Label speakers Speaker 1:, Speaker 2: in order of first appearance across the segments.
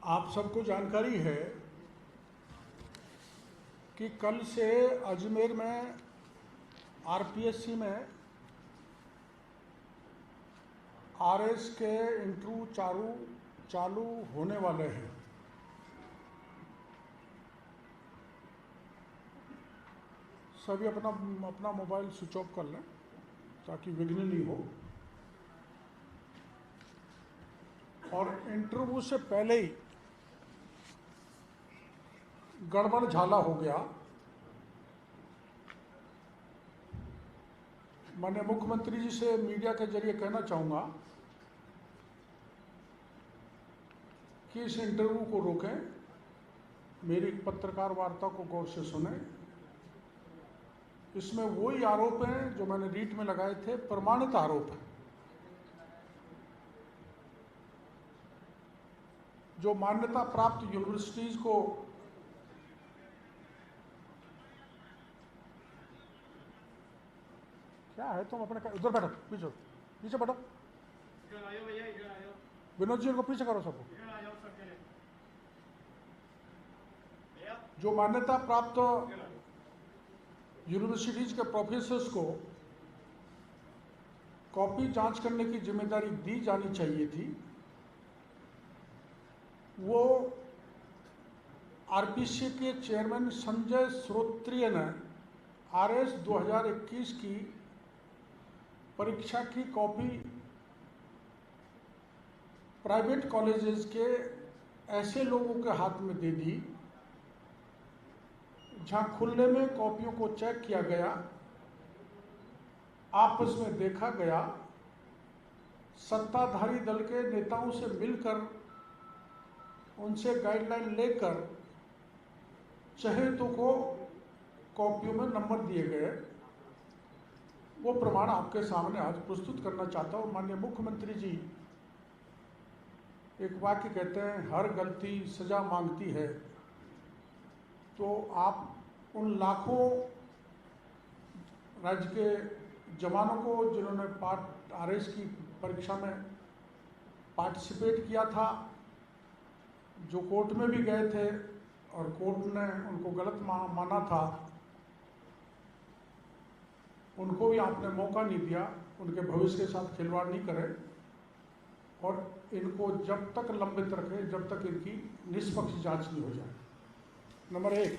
Speaker 1: आप सबको जानकारी है कि कल से अजमेर में आरपीएससी में आरएस के इंटरव्यू चालू होने वाले हैं। सभी अपना मोबाइल स्विच ऑफ कर लें ताकि विघ्न नहीं हो। और इंटरव्यू से पहले ही गड़बड़ झाला हो गया। माननीय मुख्यमंत्री जी से मीडिया के जरिए कहना चाहूँगा कि इस इंटरव्यू को रोकें, मेरी पत्रकार वार्ता को गौर से सुनें। इसमें वही आरोप हैं जो मैंने रीट में लगाए थे, प्रमाणित आरोप हैं, जो मान्यता प्राप्त यूनिवर्सिटीज को क्या है। तुम अपने उधर बैठो, पीछे बैठो। विनोद जी को पीछे करो सबको। जो मान्यता प्राप्त यूनिवर्सिटीज के प्रोफेसर्स को कॉपी जांच करने की जिम्मेदारी दी जानी चाहिए थी, वो आरपीसी के चेयरमैन संजय श्रोत्रिय ने आरएस 2021 की परीक्षा की कॉपी प्राइवेट कॉलेजेस के ऐसे लोगों के हाथ में दे दी जहां खुले में कॉपियों को चेक किया गया, आपस में देखा गया, सत्ताधारी दल के नेताओं से मिलकर उनसे गाइडलाइन लेकर चहेतों को कॉपियों में नंबर दिए गए। वो प्रमाण आपके सामने आज प्रस्तुत करना चाहता हूँ। माननीय मुख्यमंत्री जी एक वाक्य कहते हैं, हर गलती सजा मांगती है। तो आप उन लाखों राज्य के जवानों को जिन्होंने आरएस की परीक्षा में पार्टिसिपेट किया था, जो कोर्ट में भी गए थे और कोर्ट ने उनको गलत माना था, उनको भी आपने मौका नहीं दिया। उनके भविष्य के साथ खिलवाड़ नहीं करें और इनको जब तक लंबित रखें जब तक इनकी निष्पक्ष जांच नहीं हो जाए। नंबर 1,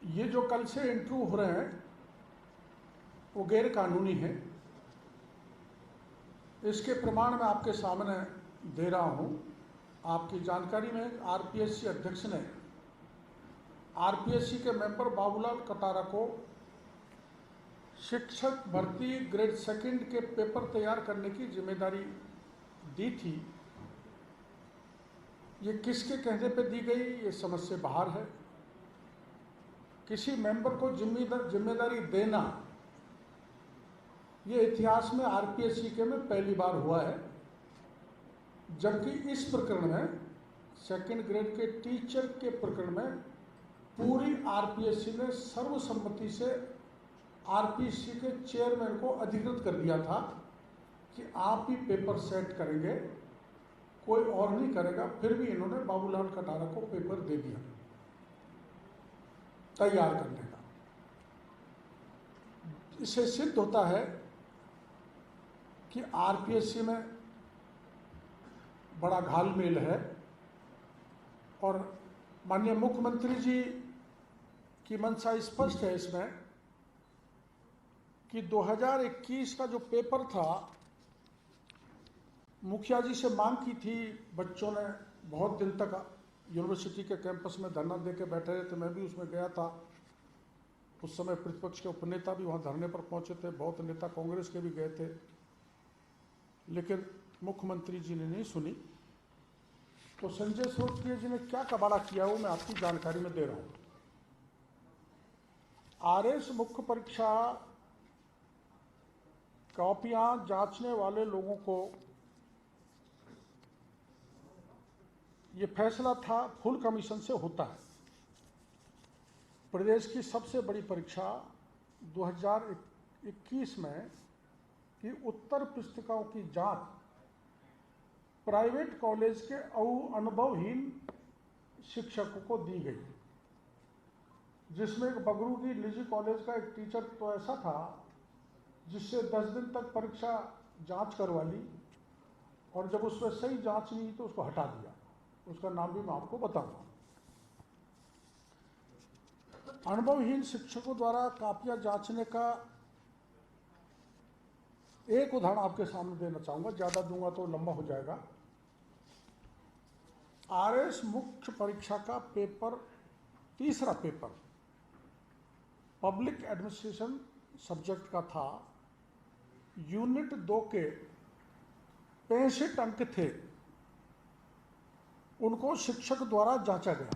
Speaker 1: ये जो कल से इंटरव्यू हो रहे हैं वो गैर कानूनी है। इसके प्रमाण मैं आपके सामने दे रहा हूं। आपकी जानकारी में आरपीएससी अध्यक्ष ने आरपीएससी के मेंबर बाबूलाल कटारा को शिक्षक भर्ती ग्रेड 2 के पेपर तैयार करने की जिम्मेदारी दी थी। ये किसके कहने पे दी गई, ये समझ से बाहर है। किसी मेंबर को जिम्मेदारी देना ये इतिहास में आरपीएससी के में पहली बार हुआ है, जबकि इस प्रकरण में 2nd ग्रेड के टीचर के प्रकरण में पूरी आरपीएससी ने सर्वसम्मति से आरपीएससी के चेयरमैन को अधिकृत कर दिया था कि आप ही पेपर सेट करेंगे, कोई और नहीं करेगा। फिर भी इन्होंने बाबूलाल कटारा को पेपर दे दिया तैयार करने का। इससे सिद्ध होता है कि आरपीएससी में बड़ा घालमेल है। और माननीय मुख्यमंत्री जी की मंशा स्पष्ट है इसमें कि 2021 का जो पेपर था, मुखिया जी से मांग की थी। बच्चों ने बहुत दिन तक यूनिवर्सिटी के कैंपस में धरना दे के बैठे रहे थे, मैं भी उसमें गया था। उस समय प्रतिपक्ष के उपनेता भी वहाँ धरने पर पहुँचे थे, बहुत नेता कांग्रेस के भी गए थे, लेकिन मुख्यमंत्री जी ने नहीं सुनी। तो संजय श्रोत्रिय जी ने क्या कबाड़ा किया वो मैं आपकी जानकारी में दे रहा हूँ। आरएस मुख्य परीक्षा कॉपियां जांचने वाले लोगों को ये फैसला था फुल कमीशन से होता है। प्रदेश की सबसे बड़ी परीक्षा 2021 में कि उत्तर पुस्तिकाओं की जांच प्राइवेट कॉलेज के अनुभवहीन शिक्षकों को दी गई, जिसमें एक बगरू की निजी कॉलेज का एक टीचर तो ऐसा था जिससे 10 दिन तक परीक्षा जांच करवा ली, और जब उसमें सही जांच नहीं तो उसको हटा दिया। उसका नाम भी मैं आपको बताऊंगा। अनुभवहीन शिक्षकों द्वारा कापियां जांचने का एक उदाहरण आपके सामने देना चाहूंगा, ज्यादा दूंगा तो लंबा हो जाएगा। आरएस मुख्य परीक्षा का पेपर, तीसरा पेपर पब्लिक एडमिनिस्ट्रेशन सब्जेक्ट का था। यूनिट 2 के 65 अंक थे, उनको शिक्षक द्वारा जांचा गया।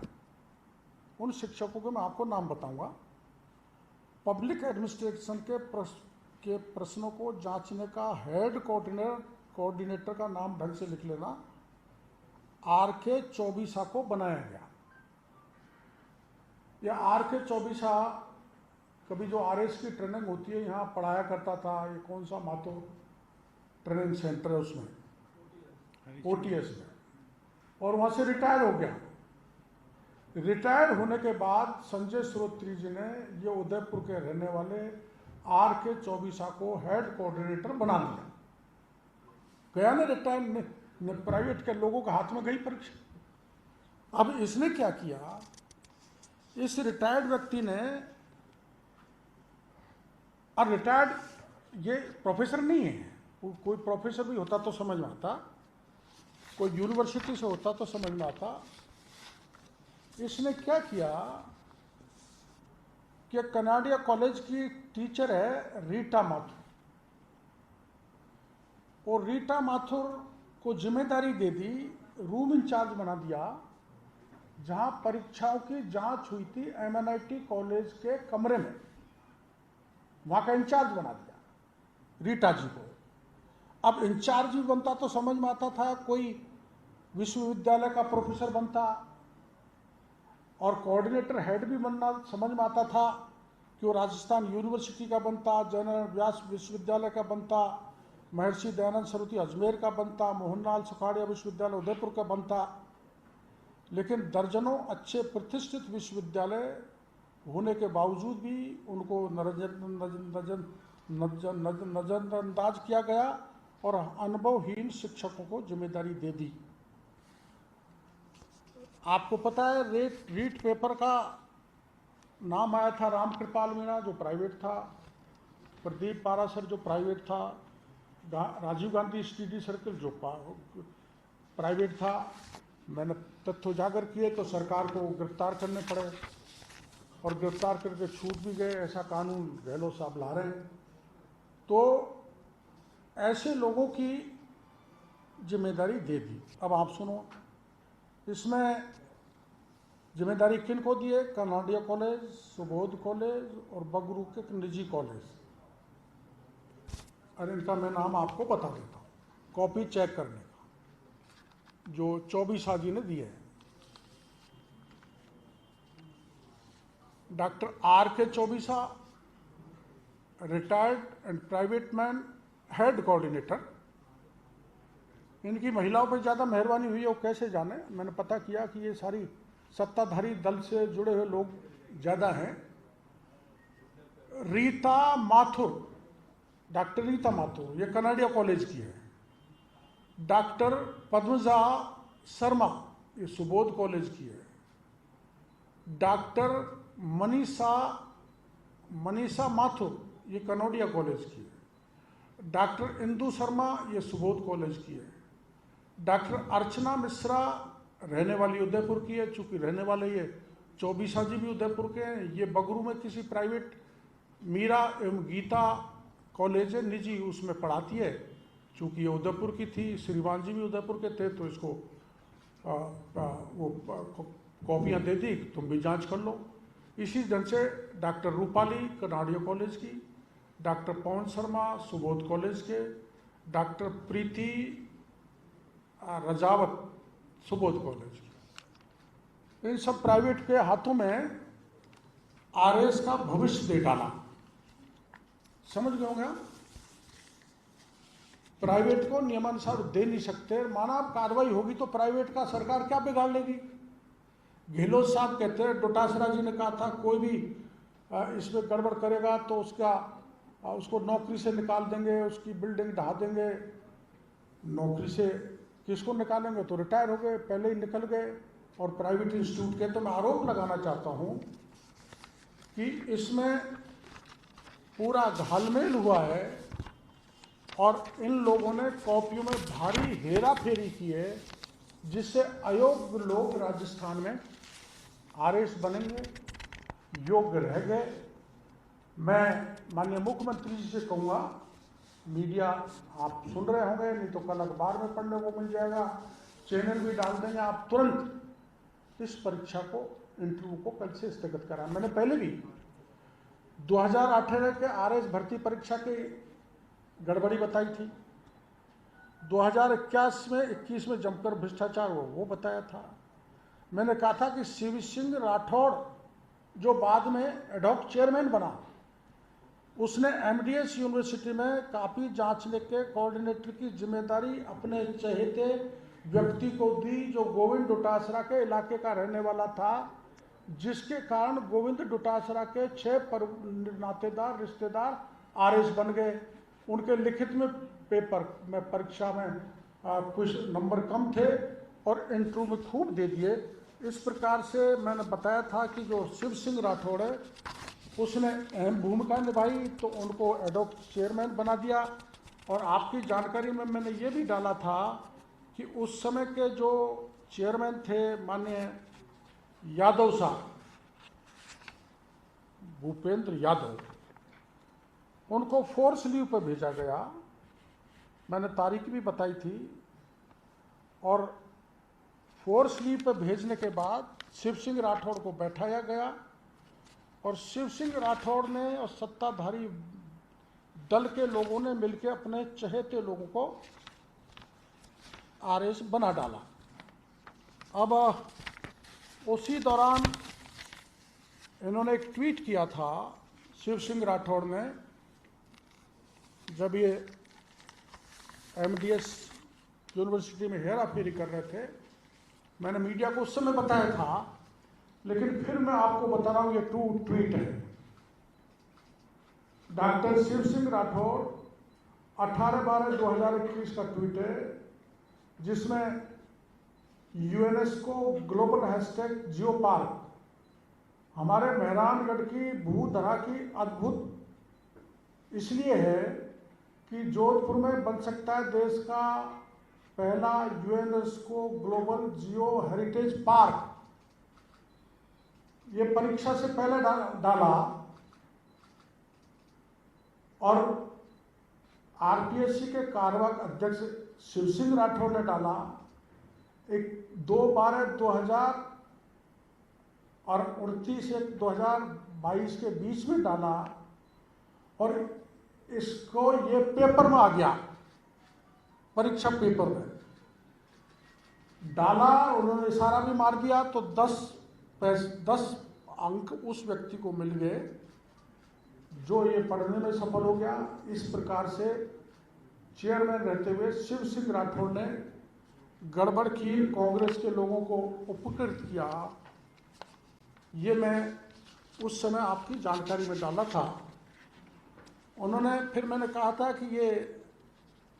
Speaker 1: उन शिक्षकों के मैं आपको नाम बताऊंगा। पब्लिक एडमिनिस्ट्रेशन के प्रश्नों को जांचने का हेड कोऑर्डिनेटर का नाम ढंग से लिख लेना, आर.के. चौबीसा को बनाया गया। यह आर.के. चौबीसा कभी जो आरएस की ट्रेनिंग होती है यहाँ पढ़ाया करता था। ये कौन सा माथो ट्रेनिंग सेंटर है, उसमें ओटीएस में, और वहाँ से रिटायर हो गया। रिटायर होने के बाद संजय श्रोत्री जी ने ये उदयपुर के रहने वाले आर.के. चौबीसा को हेड कोऑर्डिनेटर बना दिया। गया ना रिटायर, प्राइवेट के लोगों के हाथ में गई परीक्षा। अब इसने क्या किया, इस रिटायर्ड व्यक्ति ने, और रिटायर्ड ये प्रोफेसर नहीं है, कोई प्रोफेसर भी होता तो समझ में आता, कोई यूनिवर्सिटी से होता तो समझ में आता। इसने क्या किया कि कनाडिया कॉलेज की टीचर है रीटा माथुर, और रीटा माथुर को जिम्मेदारी दे दी, रूम इंचार्ज बना दिया, जहां परीक्षाओं की जांच हुई थी एमएनआईटी कॉलेज के कमरे में, वहां का इंचार्ज बना दिया रीटा जी को। अब इंचार्ज भी बनता तो समझ में आता था, कोई विश्वविद्यालय का प्रोफेसर बनता, और कोऑर्डिनेटर हेड भी बनना समझ में आता था कि वो राजस्थान यूनिवर्सिटी का बनता, जनरल व्यास विश्वविद्यालय का बनता, महर्षि दयानंद सरस्वती अजमेर का बनता, मोहनलाल सुखाड़िया विश्वविद्यालय उदयपुर का बनता। लेकिन दर्जनों अच्छे प्रतिष्ठित विश्वविद्यालय होने के बावजूद भी उनको नजरअंदाज किया गया और अनुभवहीन शिक्षकों को जिम्मेदारी दे दी। आपको पता है रीट पेपर का नाम आया था रामकृपाल मीणा जो प्राइवेट था, प्रदीप पारासर जो प्राइवेट था, राजीव गांधी स्टडी सर्कल जो प्राइवेट था। मैंने तथ्य उजागर किए तो सरकार को गिरफ्तार करने पड़े, और गिरफ्तार करके छूट भी गए। ऐसा कानून गहलोत साहब ला रहे हैं। तो ऐसे लोगों की जिम्मेदारी दे दी। अब आप सुनो, इसमें जिम्मेदारी किन को दी है? कनाडिया कॉलेज, सुबोध कॉलेज और बगरू के निजी कॉलेज। और इनका मैं नाम आपको बता देता हूँ, कॉपी चेक करने का, जो चौबीसा जी ने दिए हैं। Doctor R K. Chaubisa, retired and private man, head coordinator. इनकी महिलाओं पर ज़्यादा मेहरबानी हुई है, वो कैसे जाने। मैंने पता किया कि ये सारी सत्ताधारी दल से जुड़े हुए लोग ज़्यादा हैं। रीता माथुर, डॉक्टर रीता माथुर, ये कनाडिया कॉलेज की है। डॉक्टर पद्मजा शर्मा, ये सुबोध कॉलेज की है। डॉक्टर मनीषा माथुर, ये कनाडिया कॉलेज की है। डॉक्टर इंदु शर्मा, ये सुबोध कॉलेज की है। डॉक्टर अर्चना मिश्रा रहने वाली उदयपुर की है, चूंकि रहने वाले ये चौबीसा जी भी उदयपुर के हैं। ये बगरू में किसी प्राइवेट मीरा एवं गीता कॉलेज है निजी, उसमें पढ़ाती है। चूंकि ये उदयपुर की थी, श्रीमान जी भी उदयपुर के थे, तो इसको वो कॉपियाँ दे दी, तुम भी जांच कर लो। इसी ढंग से डॉक्टर रूपाली कनाडिया कॉलेज की, डॉक्टर पवन शर्मा सुबोध कॉलेज के, डॉक्टर प्रीति रजावत सुबोध कॉलेज की। इन सब प्राइवेट के हाथों में आरएस का भविष्य दे डाला। समझ गए होंगे आप? प्राइवेट को नियमानुसार दे नहीं सकते। माना कार्रवाई होगी तो प्राइवेट का सरकार क्या बिगाड़ लेगी। गहलोत साहब कहते हैं, डोटासरा जी ने कहा था कोई भी इसमें गड़बड़ करेगा तो उसको नौकरी से निकाल देंगे, उसकी बिल्डिंग ढहा देंगे। नौकरी से किसको निकालेंगे, तो रिटायर हो गए, पहले ही निकल गए। और प्राइवेट इंस्टीट्यूट के, तो मैं आरोप लगाना चाहता हूँ कि इसमें पूरा घालमेल हुआ है और इन लोगों ने कॉपियों में भारी हेरा फेरी की है, जिससे अयोग्य लोग राजस्थान में आरएस बनेंगे, योग्य रह गए। मैं माननीय मुख्यमंत्री जी से कहूँगा, मीडिया आप सुन रहे होंगे, नहीं तो कल अखबार में पढ़ने को मिल जाएगा, चैनल भी डाल देंगे, आप तुरंत इस परीक्षा को, इंटरव्यू को कल से स्थगित कराएं। मैंने पहले भी 2018 के आरएस भर्ती परीक्षा की गड़बड़ी बताई थी, 2021 में जमकर भ्रष्टाचार हुआ वो बताया था। मैंने कहा था कि शिव सिंह राठौड़ जो बाद में एडहॉक चेयरमैन बना, उसने एमडीएस यूनिवर्सिटी में कापी जांचने के कोऑर्डिनेटर की जिम्मेदारी अपने चहेते व्यक्ति को दी, जो गोविंद डोटासरा के इलाके का रहने वाला था, जिसके कारण गोविंद डोटासरा के 6 नातेदार रिश्तेदार आरएस बन गए। उनके लिखित में पेपर में परीक्षा में कुछ नंबर कम थे और इंटरव्यू में खूब दे दिए। इस प्रकार से मैंने बताया था कि जो शिव सिंह राठौड़ है उसने अहम भूमिका निभाई, तो उनको एडहॉक चेयरमैन बना दिया। और आपकी जानकारी में मैंने ये भी डाला था कि उस समय के जो चेयरमैन थे माननीय यादव साहब, भूपेंद्र यादव, उनको फोर्स लीव पर भेजा गया। मैंने तारीख भी बताई थी। और फोर्स लीव पर भेजने के बाद शिव सिंह राठौड़ को बैठाया गया और शिव सिंह राठौड़ ने और सत्ताधारी दल के लोगों ने मिलकर अपने चहेते लोगों को आरएस बना डाला। अब उसी दौरान इन्होंने एक ट्वीट किया था, शिव सिंह राठौड़ ने, जब ये एमडीएस यूनिवर्सिटी में हेरा फेरी कर रहे थे। मैंने मीडिया को उस समय बताया था, लेकिन फिर मैं आपको बता रहा हूं, ये ट्वीट है। डॉक्टर शिव सिंह राठौड़ 18/12/2021 का ट्वीट है, जिसमें UNESCO global hashtag geo park हमारे मेहरानगढ़ की भूधरा की अद्भुत इसलिए है कि जोधपुर में बन सकता है देश का पहला UNESCO global geo heritage park. ये परीक्षा से पहले डाला और आरपीएससी के कार्यवाहक अध्यक्ष शिव सिंह राठौड़ ने डाला। 2/12/2000 और 29/1/2022 के बीच में डाला और इसको ये पेपर में आ गया, परीक्षा पेपर में डाला। उन्होंने इशारा भी मार दिया तो 10 अंक उस व्यक्ति को मिल गए जो ये पढ़ने में सफल हो गया। इस प्रकार से चेयरमैन रहते हुए शिव सिंह राठौड़ ने गड़बड़ की, कांग्रेस के लोगों को उपकृत किया। ये मैं उस समय आपकी जानकारी में डाला था। उन्होंने फिर मैंने कहा था कि ये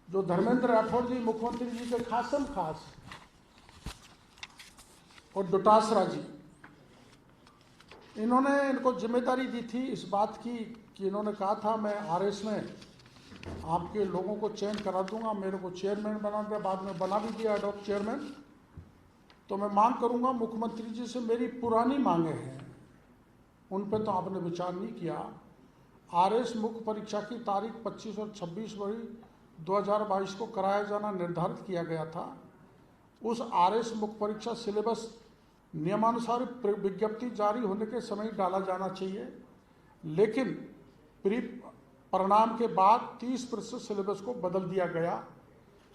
Speaker 1: जो धर्मेंद्र राठौड़ जी मुख्यमंत्री जी के खासम खास और डोटासरा जी, इन्होंने इनको जिम्मेदारी दी थी इस बात की कि इन्होंने कहा था मैं आरएस में आपके लोगों को चयन करा दूंगा, मेरे को चेयरमैन बना दिया, बाद में बना भी दिया एडहॉक चेयरमैन। तो मैं मांग करूंगा मुख्यमंत्री जी से, मेरी पुरानी मांगे हैं, उन पर तो आपने विचार नहीं किया। आरएस मुख्य परीक्षा की तारीख 25 और 26/2022 को कराया जाना निर्धारित किया गया था। उस आरएस मुख्य परीक्षा सिलेबस नियमानुसार विज्ञप्ति जारी होने के समय डाला जाना चाहिए, लेकिन परिणाम के बाद 30% सिलेबस को बदल दिया गया।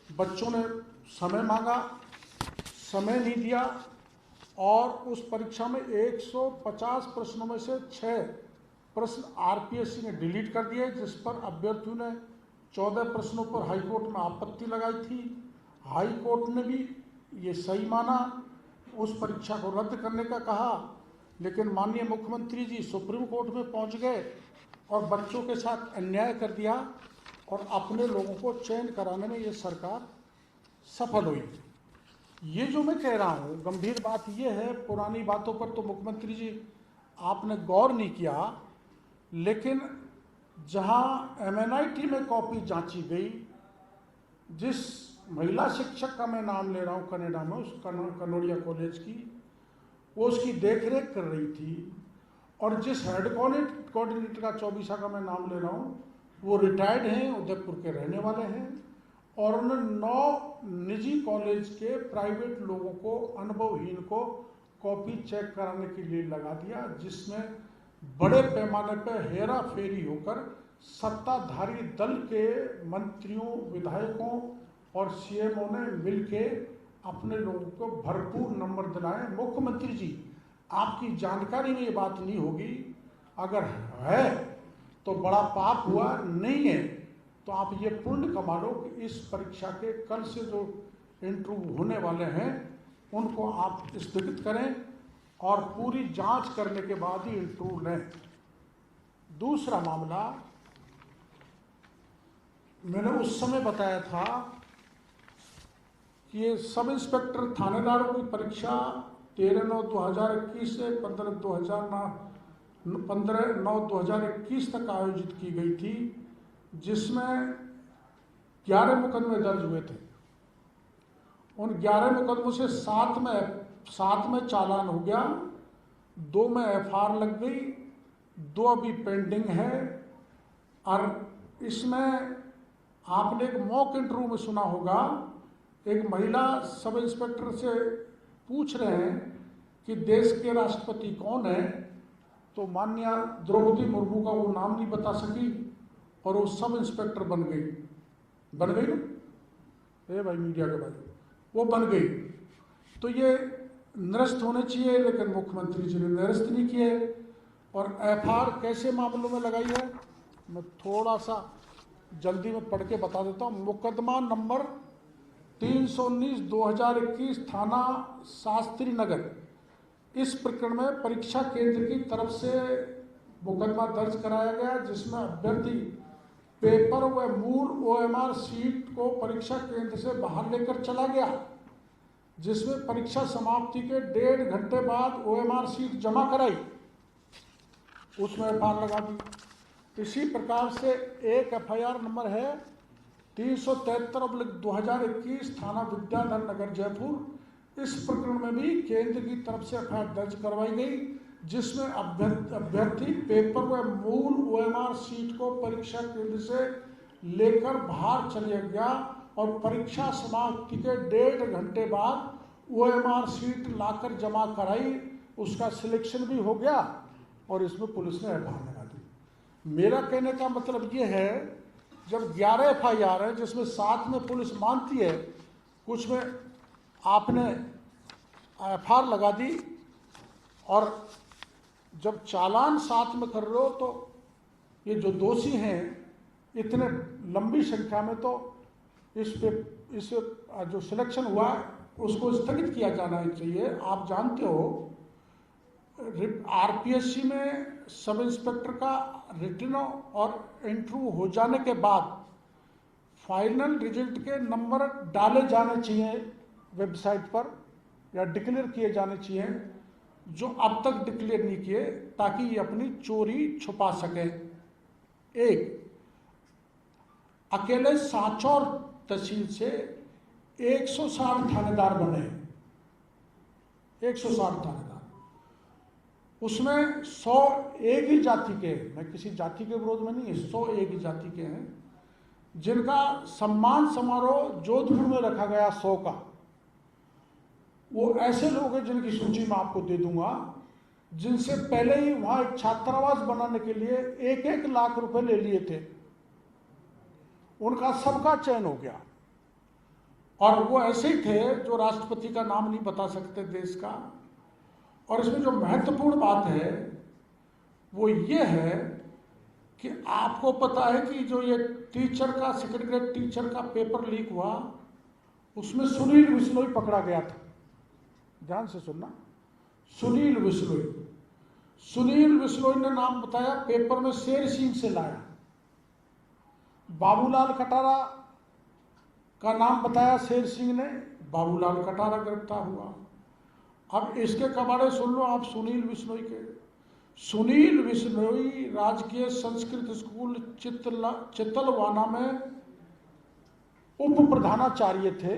Speaker 1: बच्चों ने समय मांगा, समय नहीं दिया और उस परीक्षा में 150 प्रश्नों में से 6 प्रश्न आरपीएससी ने डिलीट कर दिए, जिस पर अभ्यर्थियों ने 14 प्रश्नों पर हाईकोर्ट में आपत्ति लगाई थी। हाईकोर्ट ने भी ये सही माना, उस परीक्षा को रद्द करने का कहा, लेकिन माननीय मुख्यमंत्री जी सुप्रीम कोर्ट में पहुंच गए और बच्चों के साथ अन्याय कर दिया और अपने लोगों को चयन कराने में ये सरकार सफल हुई। ये जो मैं कह रहा हूँ, गंभीर बात ये है, पुरानी बातों पर तो मुख्यमंत्री जी आपने गौर नहीं किया, लेकिन जहाँ MNIT में कॉपी जांची गई, जिस महिला शिक्षक का मैं नाम ले रहा हूँ कनाडा में, उस कनोडिया कॉलेज की, वो उसकी देखरेख कर रही थी, और जिस हेड कोऑर्डिनेटर का 24 का मैं नाम ले रहा हूँ, वो रिटायर्ड हैं, उदयपुर के रहने वाले हैं, और उन्होंने 9 निजी कॉलेज के प्राइवेट लोगों को, अनुभवहीन को कॉपी चेक कराने के लिए लगा दिया, जिसमें बड़े पैमाने पर हेरा फेरी होकर सत्ताधारी दल के मंत्रियों, विधायकों और CMO ने मिलके अपने लोगों को भरपूर नंबर दिलाए। मुख्यमंत्री जी, आपकी जानकारी में ये बात नहीं होगी, अगर है तो बड़ा पाप हुआ, नहीं है तो आप ये पुण्य कमा लो कि इस परीक्षा के कल से जो इंटरव्यू होने वाले हैं उनको आप स्थगित करें और पूरी जांच करने के बाद ही इंटरव्यू लें। दूसरा मामला, मैंने उस समय बताया था कि ये सब इंस्पेक्टर थानेदारों की परीक्षा 13/9/2021 से 15/9/2021 तक आयोजित की गई थी, जिसमें 11 मुकदमे दर्ज हुए थे। उन 11 मुकदमों से 7 में चालान हो गया, 2 में FR लग गई, 2 अभी पेंडिंग है। और इसमें आपने एक मॉक इंटरव्यू में सुना होगा, एक महिला सब इंस्पेक्टर से पूछ रहे हैं कि देश के राष्ट्रपति कौन है, तो माननीय द्रौपदी मुर्मू का वो नाम नहीं बता सकी और वो सब इंस्पेक्टर बन गई ना, ए भाई मीडिया के भाई, वो बन गई। तो ये निरस्त होने चाहिए, लेकिन मुख्यमंत्री जी ने निरस्त नहीं किए। और FR कैसे मामलों में लगाई है, मैं थोड़ा सा जल्दी में पढ़ के बता देता हूँ। मुकदमा नंबर 319/2021 थाना शास्त्री नगर, इस प्रकरण में परीक्षा केंद्र की तरफ से मुकदमा दर्ज कराया गया, जिसमें अभ्यर्थी पेपर व मूल OMR शीट को परीक्षा केंद्र से बाहर लेकर चला गया, जिसमें परीक्षा समाप्ति के 1.5 घंटे बाद OMR शीट जमा कराई, उसमें FR लगा दी। इसी प्रकार से एक FIR नंबर है 373/2021 थाना विद्याधर नगर जयपुर। इस प्रकरण में भी केंद्र की तरफ से FIR दर्ज करवाई गई, जिसमें अभ्यर्थी पेपर व मूल OMR शीट को परीक्षा केंद्र से लेकर बाहर चले गया और परीक्षा समाप्ति के 1.5 घंटे बाद OMR शीट लाकर जमा कराई, उसका सिलेक्शन भी हो गया और इसमें पुलिस ने FIR लगा दी। मेरा कहने का मतलब ये है, जब 11 FIR है, जिसमें 7 में पुलिस मानती है, कुछ में आपने FIR लगा दी, और जब चालान 7 में कर रहे हो तो ये जो दोषी हैं इतने लंबी संख्या में, तो इस जो सिलेक्शन हुआ उसको स्थगित किया जाना चाहिए। आप जानते हो RPSC में सब इंस्पेक्टर का रिटन और इंटरव्यू हो जाने के बाद फाइनल रिजल्ट के नंबर डाले जाने चाहिए वेबसाइट पर, या डिक्लेयर किए जाने चाहिए, जो अब तक डिक्लेयर नहीं किए, ताकि ये अपनी चोरी छुपा सके। एक अकेले सांचौर तहसील से 160 थानेदार बने, 160 थानेदार, उसमें 100 एक ही जाति के, मैं किसी जाति के विरोध में नहीं, 100 एक ही जाति के हैं, जिनका सम्मान समारोह जोधपुर में रखा गया 100 का। वो ऐसे लोग हैं जिनकी सूची मैं आपको दे दूंगा, जिनसे पहले ही वहां एक छात्रावास बनाने के लिए 1-1 लाख रुपए ले लिए थे, उनका सबका चयन हो गया। और वो ऐसे ही थे जो राष्ट्रपति का नाम नहीं बता सकते देश का। और इसमें जो महत्वपूर्ण बात है वो ये है कि आपको पता है कि जो ये टीचर का सेकंड ग्रेड टीचर का पेपर लीक हुआ, उसमें सुनील बिश्नोई पकड़ा गया था। ध्यान से सुनना, सुनील बिश्नोई। सुनील बिश्नोई ने नाम बताया, पेपर में शेर सिंह से लाया। बाबूलाल कटारा का नाम बताया शेर सिंह ने, बाबूलाल कटारा गिरफ्तार हुआ। अब इसके कबाड़े सुन लो आप सुनील बिश्नोई के। सुनील बिश्नोई राजकीय संस्कृत स्कूल चितलवाना में उप प्रधानाचार्य थे।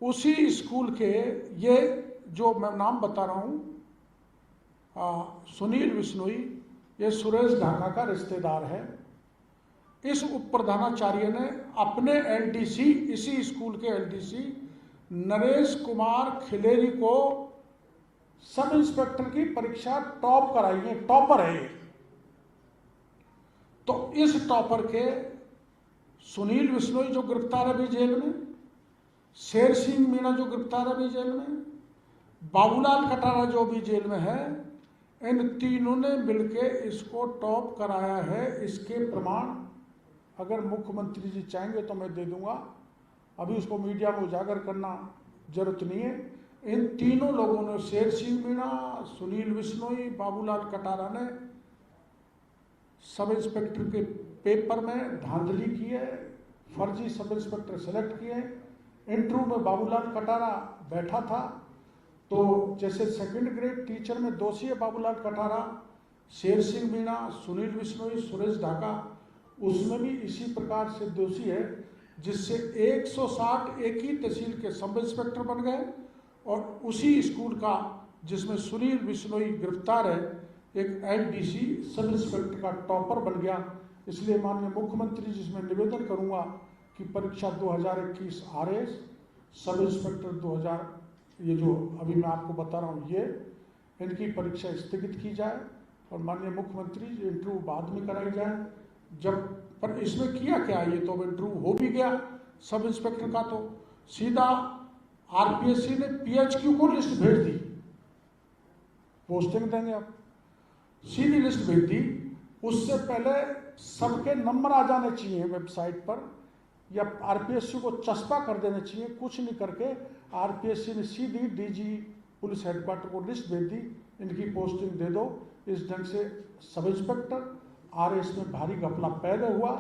Speaker 1: उसी स्कूल के ये जो मैं नाम बता रहा हूँ सुनील बिश्नोई, ये सुरेश ढाका का रिश्तेदार है। इस उप प्रधानाचार्य ने अपने एलडीसी, इसी स्कूल के एलडीसी नरेश कुमार खिलेरी को सब इंस्पेक्टर की परीक्षा टॉप कराई है, टॉपर है ये। तो इस टॉपर के सुनील बिश्नोई जो गिरफ्तार है अभी जेल में, शेर सिंह मीणा जो गिरफ्तार है अभी जेल में, बाबूलाल कटारा जो भी जेल में है, इन तीनों ने मिलके इसको टॉप कराया है। इसके प्रमाण अगर मुख्यमंत्री जी चाहेंगे तो मैं दे दूंगा, अभी उसको मीडिया में उजागर करना जरूरत नहीं है। इन तीनों लोगों ने, शेर सिंह मीणा, सुनील बिश्नोई, बाबूलाल कटारा ने सब इंस्पेक्टर के पेपर में धांधली की है, फर्जी सब इंस्पेक्टर सेलेक्ट किए। इंटरव्यू में बाबूलाल कटारा बैठा था, तो जैसे सेकंड ग्रेड टीचर में दोषी है बाबूलाल कटारा, शेर सिंह मीणा, सुनील बिश्नोई, सुरेश ढाका, उसमें भी इसी प्रकार से दोषी है, जिससे 160 एक ही तहसील के सब इंस्पेक्टर बन गए। और उसी स्कूल का जिसमें सुनील बिश्नोई गिरफ्तार है, एक एलडीसी सब इंस्पेक्टर का टॉपर बन गया। इसलिए माननीय मुख्यमंत्री जी से मैं निवेदन करूंगा कि परीक्षा 2021 आरएस सब इंस्पेक्टर 2000, ये जो अभी मैं आपको बता रहा हूँ, ये इनकी परीक्षा स्थगित की जाए और माननीय मुख्यमंत्री इंटरव्यू बाद में कराई जाए। जब पर इसमें किया क्या, ये तो इंटरव्यू हो भी गया सब इंस्पेक्टर का, तो सीधा आरपीएससी ने पीएचक्यू को लिस्ट भेज दी, पोस्टिंग देंगे आप, सीधी लिस्ट भेज दी। उससे पहले सबके नंबर आ जाने चाहिए वेबसाइट पर, या आरपीएससी को चस्पा कर देने चाहिए। कुछ नहीं करके आरपीएससी ने सीधी डीजी पुलिस हेडक्वार्टर को लिस्ट भेज दी, इनकी पोस्टिंग दे दो। इस ढंग से सब इंस्पेक्टर आरएस में भारी घपला पैदा हुआ,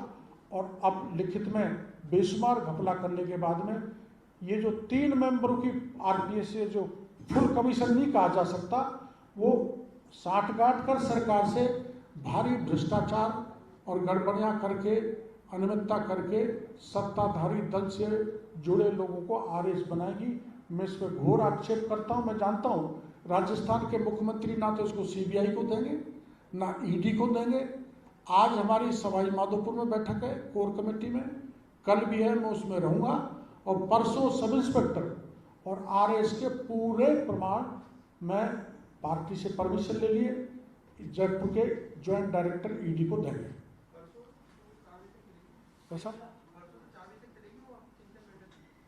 Speaker 1: और अब लिखित में बेशुमार घपला करने के बाद में ये जो 3 मेंबरों की आरपीएससी जो फुल कमीशन नहीं कहा जा सकता, वो साठगांठ कर सरकार से भारी भ्रष्टाचार और गड़बड़ियां करके, अनियमितता करके सत्ताधारी दल से जुड़े लोगों को आरएस बनाएगी। मैं इस पर घोर आक्षेप करता हूं। मैं जानता हूं राजस्थान के मुख्यमंत्री ना तो इसको सीबीआई को देंगे, ना ईडी को देंगे। आज हमारी सवाई माधोपुर में बैठक है कोर कमेटी में, कल भी है, मैं उसमें रहूंगा। और परसों सब इंस्पेक्टर और आरएस के पूरे प्रमाण मैं पार्टी से परमिशन ले लिए जयपुर के ज्वाइंट डायरेक्टर ईडी को देंगे। कैसा?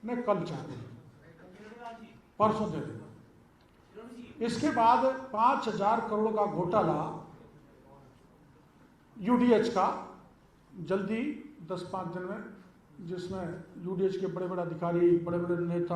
Speaker 1: नहीं, कल चाहिए, परसों दे देगा। इसके बाद 5000 करोड़ का घोटाला यूडीएच का जल्दी 10-5 दिन में, जिसमें यूडीएच के बड़े बड़े अधिकारी, बड़े बड़े नेता